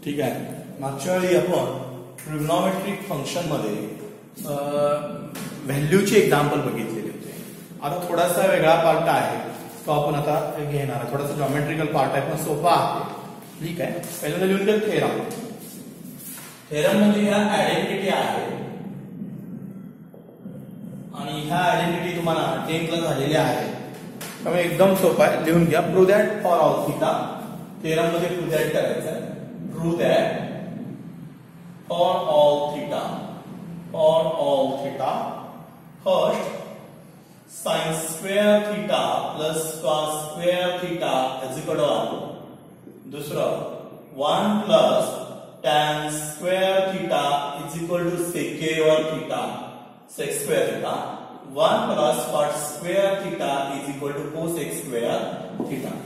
ठीक आहे. मागच्या वेळी आपण ट्रिग्नॉमेट्रिक फंक्शन मध्ये व्हॅल्यूचे एक्झाम्पल बघितलेले होते. आता थोडासा वेगळा पार्ट आहे तो आपण आता घेणार आहे. थोडासा जॉमेट्रिकल पार्ट आहे पण सोपा आहे. ठीक आहे. पहिल्यांदा लिहून घ्या थेरम. थेरम म्हणजे ह्या आयडेंटिटी आहे आणि ह्या आयडेंटिटी तुम्हाला 10th ला झालेल्या आहे. त्यामुळे एकदम सोपा आहे. लिहून घ्या. Prove that for all theta. Theorem मध्ये प्रूव्ह दॅट करायचं आहे. Prove that for all theta, first sin square theta plus cos square theta is equal to 1. दूसरा 1 plus tan square theta is equal to sec square theta, sec square theta. 1 plus cot square theta is equal to cosec square theta.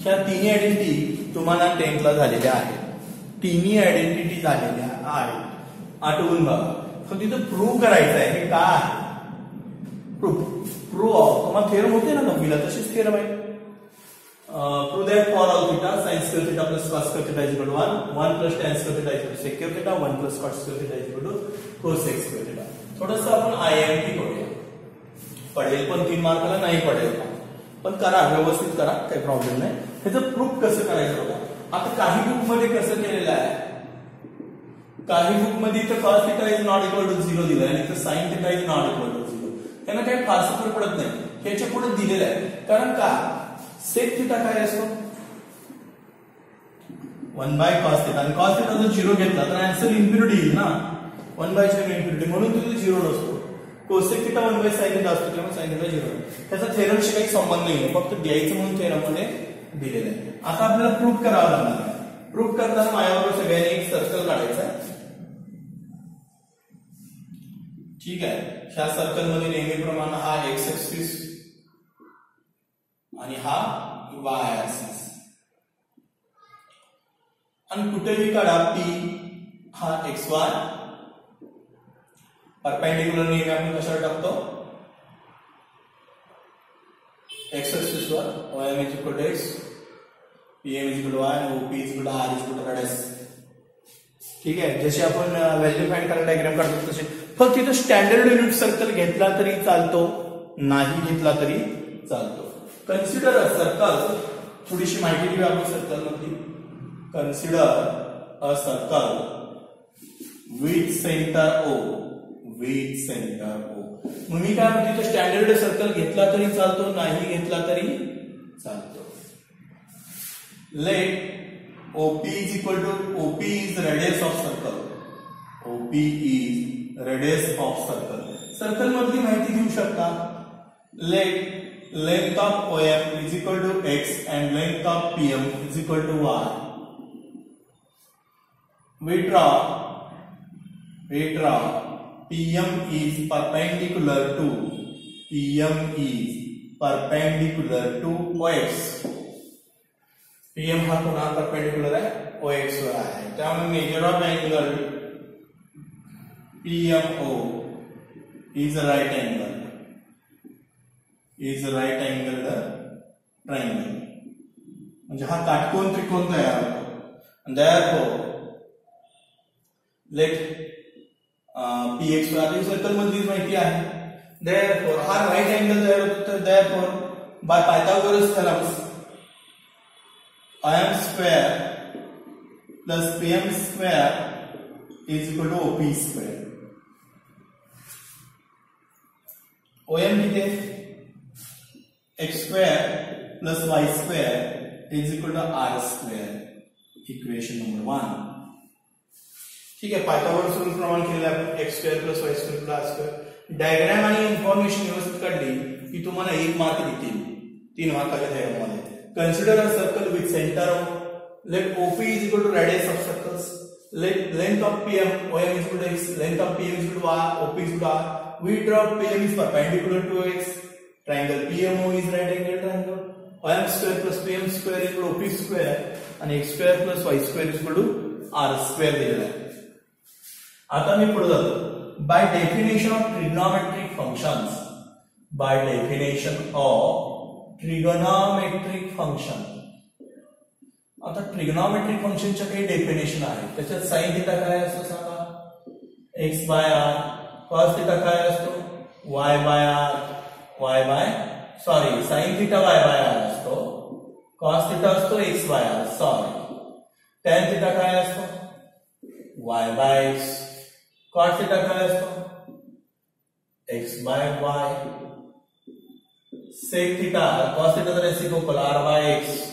ह्या तिन्ही identity तुम्हाला 10th ला झालेल्या आहेत. तिन्ही identity झालेल्या आहेत. आठवून बघा. तर तिथं प्रूव्ह करायचं आहे. हे काय आहे? Prove of. तुम्हाला थेरम होते ना 9वीला तशीच थेरम आहे. Prove that for all theta sin square theta plus cos square theta is equal to 1. 1 plus tan square theta is equal to sec square theta. 1 plus cot square theta is equal to cosec square theta. थोडंसं आपण IMP करूया. पडेल पण 3 मार्काला नाही पडेल पण करा, व्यवस्थित करा, काही प्रॉब्लेम नाही. ह्याचं प्रूफ कसं करायचं बघा. आता काही बुक मध्ये कसं केलेलं आहे, काही बुक मध्ये तर cos theta is not equal to 0 दिलं आणि तर sin theta is not equal to 0. त्यांना काही फारसं फरक पडत नाही. ह्याच्या पुढे दिलेलं आहे. कारण का sec theta काय असतो 1/cos theta आणि cos theta जर 0 घेतला तर आन्सर इन्फिनिटी येईल ना. 1/0 इन्फिनिटी म्हणून तिथे 0 नसतो. cosec theta 1/sin theta असतो त्यामुळे sin theta 0. त्याचा थेरमशी काही संबंध नाहीये, फक्त द्यायचं म्हणून थेरम मध्ये दिलेलं आहे. आता आपल्याला प्रूफ करावं लागणार आहे. प्रूफ करताना माझ्याबरोबर सगळ्यांनी एक सर्कल काढायचा आहे. ठीक आहे. ह्या सर्कल मध्ये नेहमीप्रमाणे हा एक्स ऍक्सिस आणि हा वाय ऍक्सिस आणि कुठेही काढा पी हा एक्स वाय. परपेंडिक्युलर नेहमी आपण कशावर टाकतो एक्स ऍक्सिस वर. OM is equal to x, PM is equal to y and OP is equal to R is equal to radius. ठीक आहे. जसे आपण व्हॅल्यू फाइंड करायला डायग्राम काढतो तसे. फक्त इथं स्टँडर्ड युनिट सर्कल घेतला तरी चालतो, नाही घेतला तरी चालतो. Consider a circle. थोडीशी माहिती घेऊया आपण सर्कल मधली. Consider a circle with centre O, with centre O. मग मी काय म्हणते, तो स्टँडर्ड सर्कल घेतला तरी चालतो, नाही घेतला तरी चालतो. Let OP is equal to OP is radius of circle. OP is radius of circle. Circle मधली माहिती घेऊ शकता. Let length of OM is equal to x and length of PM is equal to y. We draw PM is perpendicular to OX. PM हा कोणाला perpendicular आहे OX वर आहे. त्यामुळे measure of angle PMO is right angled triangle. म्हणजे हा काटकोन त्रिकोण तयार होतो. Therefore let PX वाली सर्कल मधली माहिती आहे. Therefore हा राइट अँगल तयार होतो. तर therefore by Pythagoras theorem IM square plus PM square is equal to OP square. OM किती आहे x square plus y square is equal to r square. Equation number 1. ठीक आहे. पायथागोरस रूल प्रमाणे केलेलं आपण x square plus y square plus r square. Diagram आणि information व्यवस्थित काढली की तुम्हाला 1 मार्क देतील 3 मार्काच्या थेरम मध्ये. Consider a circle with center O. Let OP is equal to radius of circles. Let length of PM, OM is equal to x, length of PM is equal to y, OP is equal to r. We draw PM is perpendicular to x. Triangle PMO is right angle triangle. OM square plus PM square is equal to OP square and x square plus y square is equal to r square दिलेला आहे. आता मी पुढे जातो. By definition of trigonometric functions, by definition of trigonometric function, आता trigonometric फंक्शनच्या काही definition आहेत. त्याच्यात साइन थिटा काय असतो सांगा? X by R. Cos theta काय असतो? Y by r. Sine theta Y by r असतो. कॉस थिटा असतो x by R. Tan theta काय असतो? Y by x. Cot theta काय असतो? X by Y. Sec theta, cos थिटाचा reciprocal r by x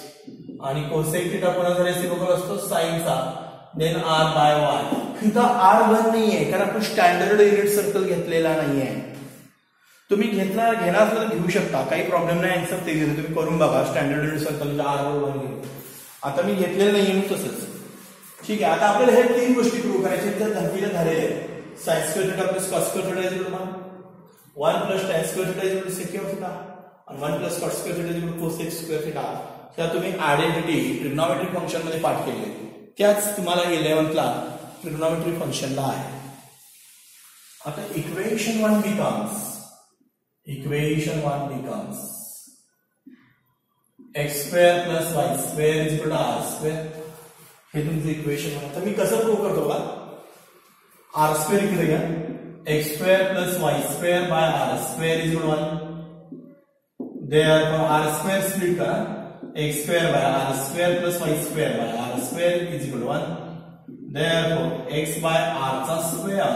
आणि कोसेक थिटा कोणाचा reciprocal असतो? साइनचा. Then r by y. इथं आर वन नाहीये कारण आपण स्टँडर्ड युनिट सर्कल घेतलेला नाहीये. तुम्ही घेणार असलं तर घेऊ शकता, काही प्रॉब्लेम नाही. आन्सर ते घेतो तुम्ही करून बघा. Standard unit circle R one घेऊ. आता मी घेतलेलं नाहीये तसंच. ठीक आहे. आता आपल्याला हे तीन गोष्टी प्रूव्ह करायच्या त्या धमकीला झालेल्या आहेत. Sine square theta plus cos square theta is equal to 1 plus tan square theta is equal to sec theta आणि 1 plus cot square theta is equal to cosec square theta. त्या तुम्ही आयडेंटिटी ट्रिग्नॉमेट्रिक फंक्शन मध्ये पाठ केली. त्याच तुम्हाला 11th ला trigonometric फंक्शनला आहे. आता equation 1 becomes X square plus Y square is equal to R square. हे तुमचं इक्वेशन 1. तर मी कसं प्रूव्ह करतो बघा. आर स्क्वेअर इकडे घ्या. X square plus Y square by R square is equal to 1. Therefore R square split करा. x square by r square plus y square by r square is equal to 1. Therefore, x by r चा square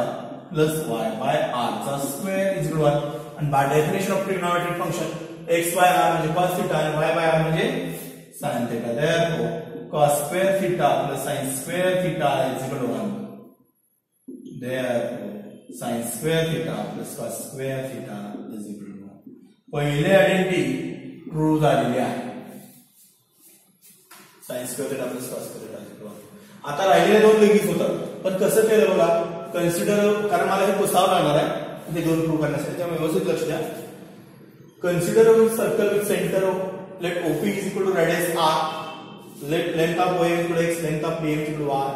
plus y by r चा square is equal to 1. And by definition of trigonometric function, x by r म्हणजे cos theta and y by r म्हणजे sin theta. Therefore, cos square theta plus sin square theta is equal to 1. Therefore, sin square theta plus cos square theta is equal to 1. पहिले identity prove झालेली आहे. Sign square theta plus cos square theta. आता राहिलेले दोन लगेच होतात. पण कसं केलं बघा. कन्सिडर, कारण मला हे पुसावं लागणार आहे ते दोन प्रूव्ह करण्यासाठी, त्यामुळे व्यवस्थित लक्ष द्या. Consider circle with centre of let OP is equal to radius r. Let length of OM equal to x, length of PM equal to r.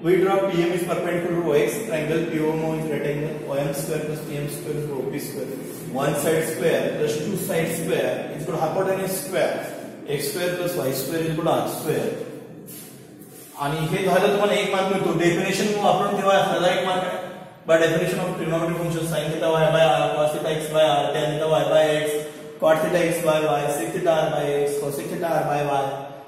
We draw PM is perpendicular to OX. Triangle POM is rectangle. OM square plus PM square is OP square. One side square plus two side square is equal to hypotenuse square. X square plus Y square is equal to R square. आणि हे झालं तुम्हाला एक mark मिळतो. Definition वापरून ठेवा. त्याला एक मार्क आहे. By definition of trigonometric function sine theta Y by R, cos theta X by R, tan theta Y by x, cot theta X by Y, sec theta R by X, cosec theta R by Y.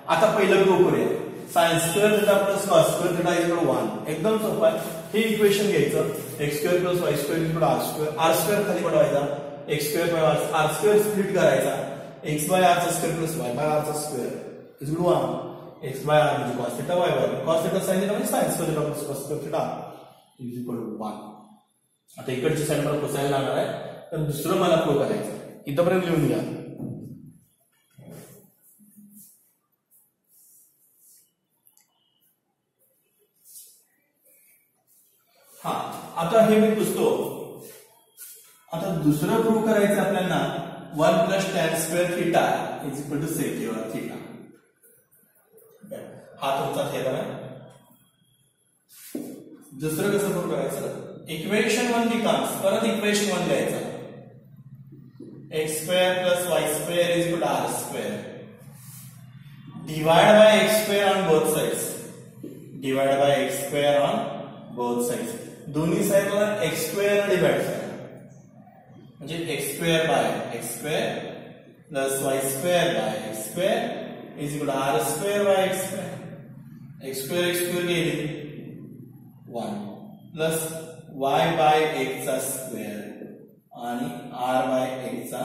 आता पहिलं prove करूया. Sine square theta plus cos square theta is equal to 1. एकदम सोपं आहे. हे equation घ्यायचं. X square plus Y square is equal to R square. R square खाली पडवायचा. X square by R square split करायचा. एक्स बाय आर चा square plus y by r चा square is equal to 1. X by r म्हणजे cos theta Y by cos theta sine theta म्हणजे sine square theta plus cos square theta is equal to 1. आता इकडची side मला पुसायला लागणार आहे, तर दुसरं मला प्रूव्ह करायचं. इथपर्यंत लिहून घ्या. हा, आता हे मी पुसतो. आता दुसरं प्रूव्ह करायचं आपल्याला 1 plus tan square theta is equal to sec theta. हा तुमचा थेरम आहे. दुसरं कसं प्रूव्ह करायचं. इक्वेशन 1 बिकम्स, परत इक्वेशन 1 लिहायचं. X square plus Y square is equal to R square. Divide by x square on both sides. Divide by x square on both sides. दोन्ही साइडला एक्स स्क्वेअर डिवाइड करा. म्हणजे X square by x square plus Y square by x square is equal to R square by x square. X square गेली 1 plus y by x चा square आणि r by x चा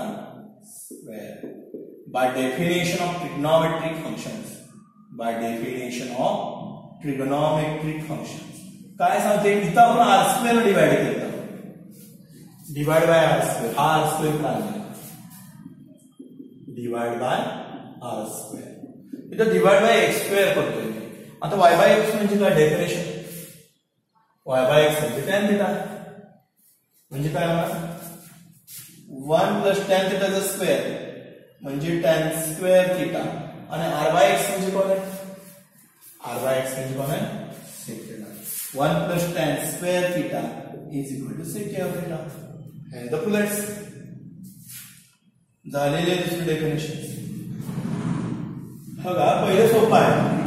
square. Bye definition of trigonometric functions. By definition of trigonometric functions काय सांगते. इथं आपण R square divide केलं. Divide by R square. हा आर स्क्वेअर काय डिवाइड बाय आर स्क्वेअर. इथं डिवाइड बाय एक्स स्क्वेअर करतोय. आता y बाय x म्हणजे काय डेफिनेशन. y बाय x म्हणजे tan थिटा. म्हणजे काय होणार 1 प्लस tan थिटाचा स्क्वेअर म्हणजे tan स्क्वेअर थिटा आणि r बाय x म्हणजे कोण आहे. r बाय x म्हणजे कोण आहे sec theta. 1 plus tan square theta is equal to sec theta. हे द प्लस झालेले दुसरे डेफिनेशन. बघा पहिलं सोपं आहे.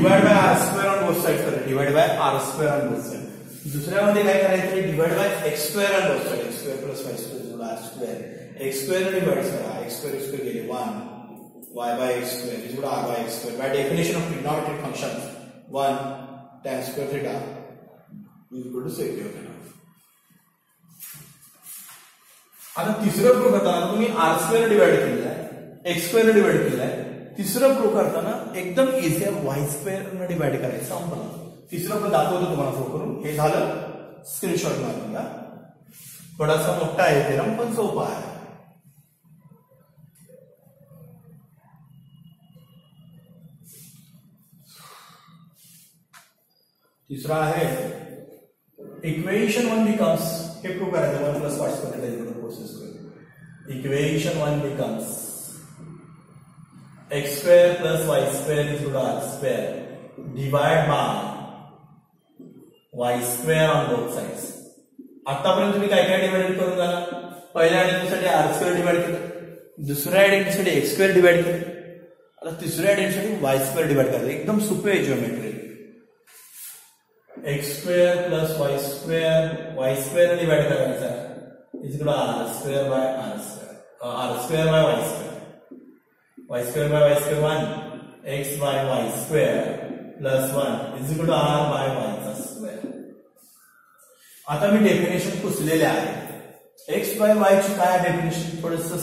Divide by R square on both side करा, divide by R square on both side. दुसऱ्यामध्ये काय करायचं, divide by x square on both side, x square plus Y square r square, x square divide करा, x square गेले 1 y by x square is equal to r by x square. By definition of trigonometric functions, 1 tan square theta is equal to sec theta. आता तिसरं prove करताना तुम्ही r square divide केलाय, x square divide केलाय. तिसरं prove करताना एकदम easy आहे, y स्क्वेअर ने डिवाइड करायचं संपलं. तिसरं पण दाखवतो तुम्हाला प्रूव्ह करून. हे झालं, स्क्रीनशॉट मारून घ्या. थोडासा मोठा आहे थेरम पण सोपा आहे. तीसरा आहे इक्वेशन 1 बिकम्स, हे प्रूव्ह करायचं 1 plus cos square theta equal to cos square. Equation 1 becomes x square plus y square is equal to r square divide by y square on both sides. आतापर्यंत तुम्ही काय काय डिवाइड करून झाला, पहिल्या आयडेंटिटीसाठी r square divide केलं, दुसऱ्या आयडेंटिटीसाठी x square divide केलं, आता तिसऱ्या आयडेंटिटीसाठी y स्क्वेअर डिवाइड करायचं. एकदम सोपे आहे geometry. x square plus y square divide करायचा is equal to r square by r square by y square by y square 1 x by y square plus 1 is equal to r bye y चा square. आता मी definition पुसलेले आहे. x by y ची काय definition थोडंसं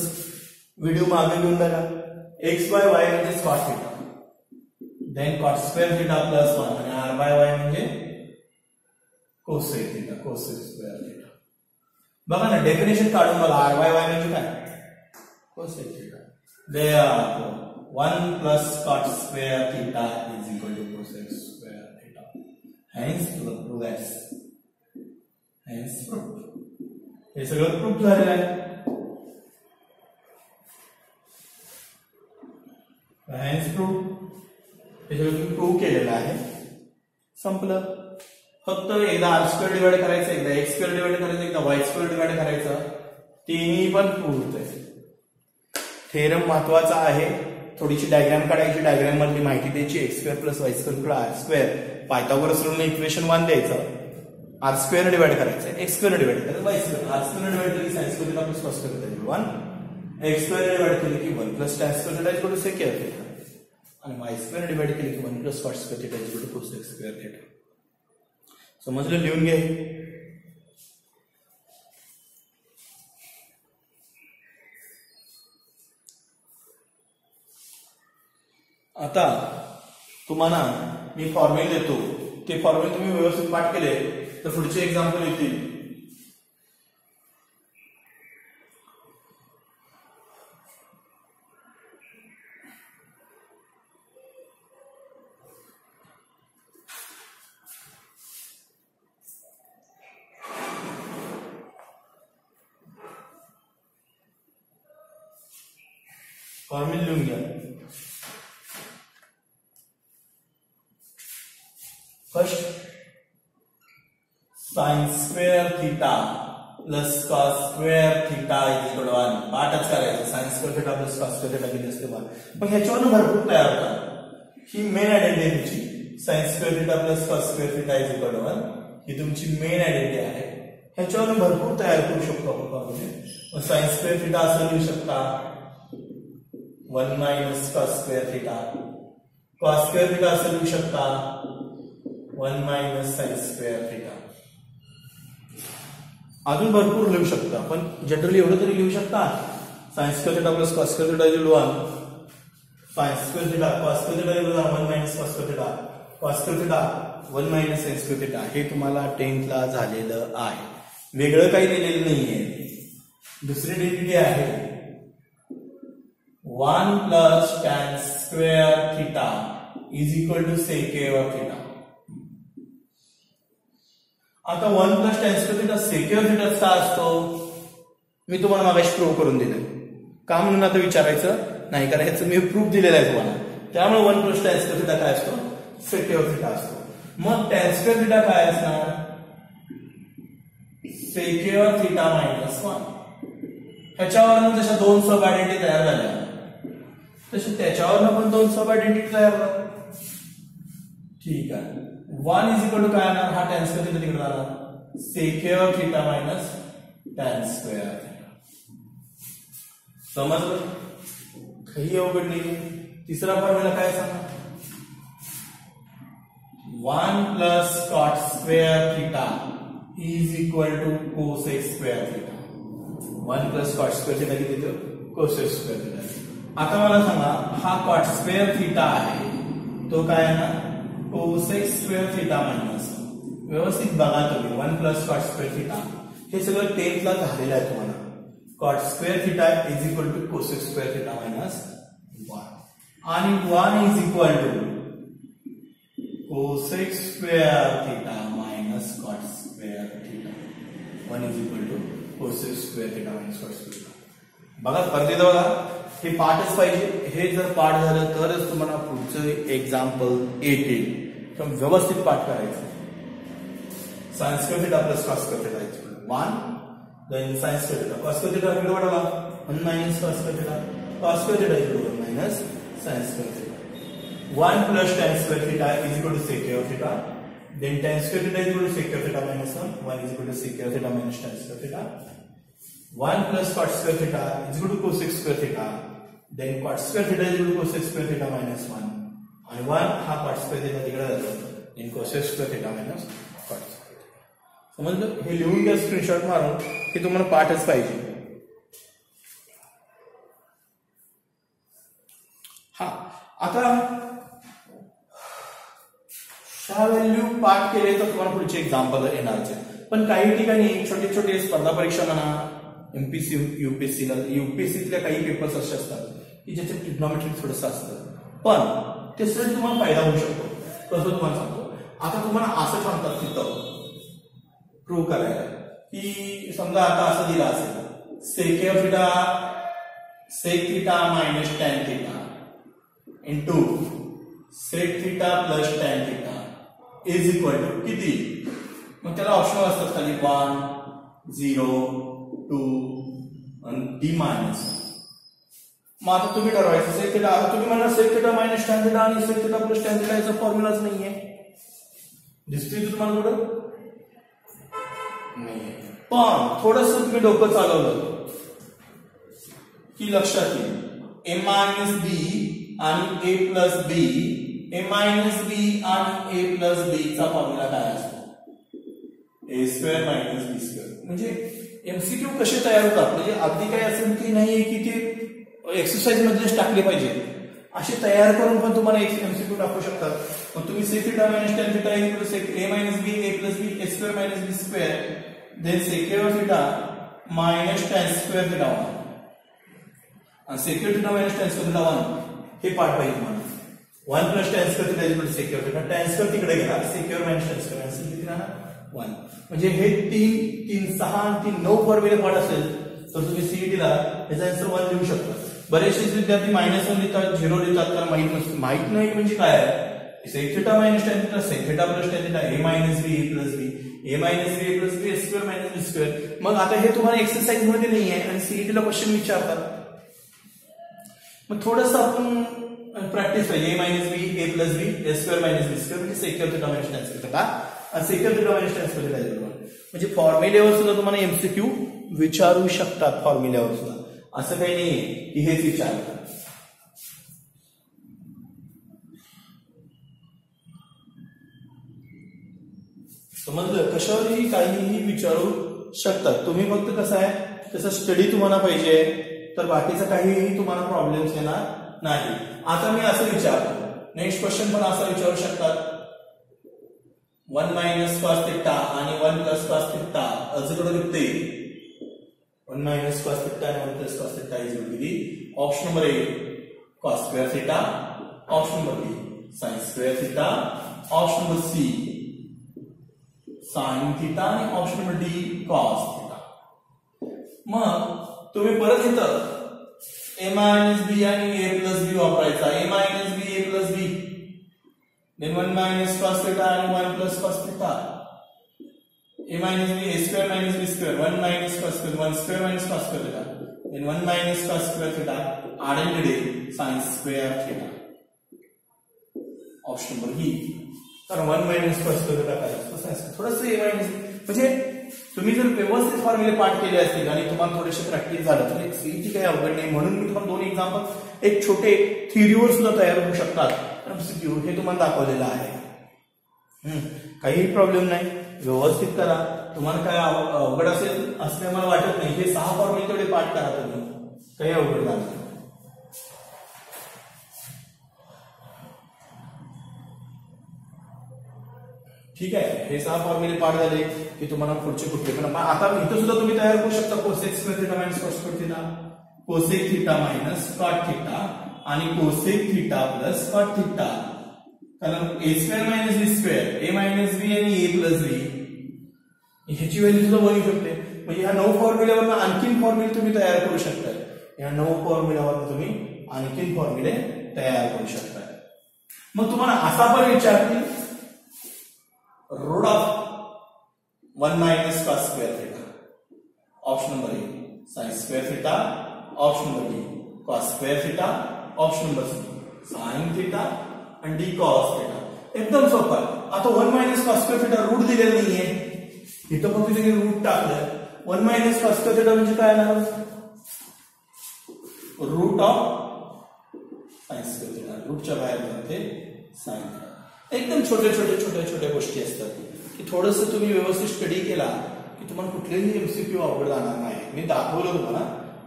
video मागे घेऊन बघा. x बाय y म्हणजे cos theta, then cos square theta plus 1 आणि r बाय y म्हणजे cosec theta, cosec square theta. बघा ना, डेफिनेशन काढून बघा. r बाय y म्हणजे काय, cosec theta. Therefore 1 plus cot square theta is equal to cosec square theta. Hence proof that's. Hence proof. हे सगळं प्रूफ झालेलं आहे. Hence proof. हे सगळं तुम्ही प्रूव्ह केलेलं आहे. संपलं. फक्त एकदा r स्क्वेअर डिवाइड करायचं, एकदा x स्क्वेअर डिवाइड करायचं, एकदा y स्क्वेअर डिवाइड करायचं. तिन्ही पण प्रूव्ह होतंय. थेरम महत्वाचा आहे. थोडीशी डायग्राम काढायची, डायग्राम मधली माहिती द्यायची. X square plus Y square r square, Pythagoras रूलने इक्वेशन 1 द्यायचं, आर स्क्वेअर डिवाइड करायचं, एक्स स्क्वेअर डिवाइड करायचं, y square. R square divide केली की sine square theta plus cos square theta 1, x square divide केली की 1 plus tan square theta equal to sec theta, आणि y square divide केली की 1 plus cos square theta equal to cosec square theta. समजलं? लिहून घे. आता तुम्हाला मी फॉर्म्युले देतो, ते फॉर्म्युले तुम्ही व्यवस्थित पाठ केले तर पुढचे एक्झाम्पल येतील. फॉर्म्युले लिहून घ्या. First, sine square theta plus cos square theta is equal to 1. पाठच करायचं. Sine square theta plus cos square theta किती असते 1. मग ह्याच्यावरून भरपूर तयार होतात. ही main identity sine square theta plus cos square theta is equal to 1 ही तुमची मेन आयडेंटिटी आहे. ह्याच्यावरून भरपूर तयार करू शकतो आपण. साइन स्क्वेअर थीटा असं लिहू शकता 1 minus cos square theta. Cos square theta असं लिहू शकता 1 मायनस साइन स्क्वेअर थीटा. अजून भरपूर लिहू शकता, पण जनरली एवढं तरी लिहू शकता. Sine square theta plus cos square theta equal to 1. Sine square theta cos square theta equal to 1 minus cos square theta. Cos square theta 1 minus sine square theta. हे तुम्हाला 10th ला झालेलं आहे. वेगळं काही दिलेलं नाहीये. दुसरी आयडेंटिटी आहे 1 plus tan square theta is equal to sec theta. आता 1 plus tan square theta sec theta का असतो मी तुम्हाला मागाशी प्रूव्ह करून दिलं. का म्हणून आता विचारायचं नाही, कारण ह्याचं मी प्रूफ दिलेलं आहे तुम्हाला. त्यामुळे 1 प्लस tan स्क्वेअर थीटा काय असतो, सेक थीटा असतो. मग tan स्क्वेअर थीटा काय असणार, सेक थीटा मायनस 1. ह्याच्यावरून जशा 2 सब आयडेंटिटी तयार झाल्या तसे त्याच्यावरनं पण 2 सब आयडेंटिटी तयार होतात. ठीक आहे. 1 इज इक्वल टू काय येणार? हा tan स्क्वेअर थिटा तिकडे जाणार, sec square theta minus tan square theta. समजलं? काही अवघड नाही. तिसरा फॉर्म्युला काय सांगा? 1 plus cot square theta is equal to cosec square theta. 1 plus cot square theta किती येतो? Cosec square theta. आता मला सांगा, हा कॉट स्क्वेअर थिटा आहे तो काय आहे ना? Cosec square theta minus. व्यवस्थित बघा तुम्ही, 1 प्लस कॉट स्क्वेअर थिटा हे सगळं 10th ला झालेलं आहे तुम्हाला. Cot square theta is equal to cosec square theta minus 1 आणि 1 is equal to cosec square theta minus cot square theta. 1 is equal to cosec square theta minus cot square theta. बघा परत एकदा बघा, हे पाठच पाहिजे. हे जर पाठ झालं तरच तुम्हाला पुढचं एक्झाम्पल येतील. तर व्यवस्थित पाठ करायचं. sin square theta plus cos square theta is equal to 1. Then sin square theta. Cos square theta किती वाढवला? 1 minus cos square theta. Cos square theta is equal to 1 minus sin square theta. 1 plus tan square theta is equal to sec of theta. Then tan square theta is equal to sec of theta minus 1. 1 is equal to sec of theta minus tan square theta. 1 plus cot square theta is equal to cosec square theta. Then cot square theta is equal to cosec square theta minus 1. आणि 1 हा cot square theta तिकडे जातो. Then cosec square theta minus cot square. समजलं? हे लिहून घ्या screenshot मारून, की तुम्हाला पाठच पाहिजे. हा आता ह्या व्हॅल्यू पाठ केले तर तुम्हाला पुढचे एक्झाम्पल येणारच आहे. पण काही ठिकाणी छोटे छोटे स्पर्धा परीक्षा म्हणा, एमपीसी युपीएससीतल्या काही पेपर्स असे असतात की ज्याचे ट्रिग्नॉमेट्री थोडंसं असतं, पण ते सहज तुम्हाला फायदा होऊ शकतो. कसं तुम्हाला सांगतो. आता तुम्हाला असं सांगतात तिथं प्रूव्ह करायला की समजा आता असं दिलं असेल, sec theta minus tan theta into sec theta plus tan theta is equal to किती. मग त्याला ऑप्शन असतात खाली 1, 0, 2 आणि डी मायनस. मग आता तुम्ही ठरवायचं सेक थिटा. आता तुम्ही म्हणा sec theta minus tan theta आणि sec theta plus tan theta याचा फॉर्म्युलाच नाहीये. दिसतोय तुम्हाला कुठं? नाही. पण थोडस तुम्ही डोकं चालवलं की लक्षात येईल, ए मायनस बी आणि A plus B, A minus B आणि ए प्लस बी चा फॉर्म्युला काय असतो? ए स्क्वेअर मायनस बी स्क्वेअर. म्हणजे एमसीक्यू कसे तयार होतात, म्हणजे अगदी काय असेल की नाहीये की ते एक्सरसाइज मध्येच टाकले पाहिजे, असे तयार करून पण तुम्हाला एमसीक्यू टाकू शकतात. मग तुम्ही sec theta minus tan theta is equal to sec A minus B A plus B A square minus B square. Then secant theta minus tan square theta 1 and secant theta minus tan square theta 1 हे पाठ पाहिजे तुम्हाला. 1 plus tan square theta is equal to secant theta. tan square तिकडे गेला, secant minus tan square असेल किती राहणार? 1. म्हणजे हे 3, 6 आणि 3, 9 फॉर्म्युले पाठ असेल तर तुम्ही सीईटीला याचा आन्सर 1 लिहू शकता. बरेचसे विद्यार्थी -1 लिहितात, 0 लिहितात, कारण माहित नाही म्हणजे काय आहे. sec theta minus tan theta, sec theta plus tan theta, a minus b a plus b, a minus b a plus b square minus b square. मग आता हे तुम्हाला एक्सरसाइज मध्ये नाही आहे आणि सीईटीला क्वेश्चन विचारतात. मग थोडंसं आपण प्रॅक्टिस पाहिजे. a minus b a plus b a square minus b square म्हणजे sec theta minus tan theta आणि sec theta minus tan square theta. म्हणजे फॉर्म्युल्यावर सुद्धा तुम्हाला एमसीक्यू विचारू शकतात. फॉर्म्युल्यावर सुद्धा असं काही नाहीये की हेच विचारतात. समजलं? कशावरही काहीही विचारू शकतात. तुम्ही फक्त कसं आहे तसं स्टडी तुम्हाला पाहिजे, तर बाकीचा काहीही तुम्हाला प्रॉब्लेम्स येणार नाही. आता मी असं विचारतो, नेक्स्ट क्वेश्चन पण असा विचारू शकतात. 1 मायनस कॉस थिटा आणि 1 प्लस कॉस थिटा असं कडे लिखते. 1 मायनस कॉस थिटा आणि 1 plus cos theta is equal to option number A cos square theta, option number B sine square theta, option number C sine theta आणि option number D cos theta. मग तुम्ही परत इथं ए minus B आणि A plus B वापरायचा. A minus B A plus B, then 1 minus cos theta आणि 1 plus cos theta. A minus B A square minus B square, 1 minus cos square 1 square minus cos square theta, then 1 minus cos square theta identity sine square theta. Option number B कारण 1 minus cos square theta काय असतं थोडंसं ए minus म्हणजे तुम्ही जर व्यवस्थित फॉर्म्युले पाठ केले असतील आणि तुम्हाला थोडेसे प्रॅक्टिस झालं तर सीईटी काही अवघड नाही. म्हणून मी तुम्हाला 2 एक्झाम्पल एक छोटे थिअरीवर सुद्धा तयार होऊ शकतात एमसीक्यू हे तुम्हाला दाखवलेलं आहे. काही प्रॉब्लेम नाही, व्यवस्थित करा. तुम्हाला काय अवघड असेल असं मला वाटत नाही. हे 6 फॉर्म्युले तेवढे पाठ करा तुम्ही, काही अवघड नाही. ठीक आहे, हे 6 फॉर्म्युले पाठ झाले की तुम्हाला पुढचे कुठले पण आता इथं सुद्धा तुम्ही तयार करू शकता. Cosec square theta minus cos square theta, cosec theta minus cot theta आणि cosec theta plus cot theta. कारण A square minus B square, A minus B आणि ए प्लस बी ह्याची व्हॅल्यू सुद्धा बनवू शकते. म्हणजे ह्या 9 फॉर्म्युल्यावरनं आणखीन फॉर्म्युले तुम्ही तयार करू शकता. या 9 फॉर्म्युल्यावरनं तुम्ही आणखीन फॉर्म्युले तयार करू शकता. मग तुम्हाला असा पण विचारतील root of 1 minus cos square theta, option number A sine square theta, option number B cos square theta, option number C sine theta आणि डी कॉस थिटा. एकदम सोपं आहे. आता 1 minus cos square theta root दिलेलं नाहीये, इथं फक्त तुम्ही रूट टाकलं. 1 मायनस कॉस स्क्वेअर थिटा म्हणजे काय आलं, root of sine square theta. रूटच्या बाहेर जाते साइन थिटा. एकदम छोटे छोट्या गोष्टी असतात की थोडंसं तुम्ही व्यवस्थित स्टडी केला की तुम्हाला कुठलेही एमसीक्यू अवघड जाणार नाही. मी दाखवलं तुम्हाला,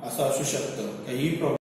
असं असू शकतं, काही प्रॉब्लेम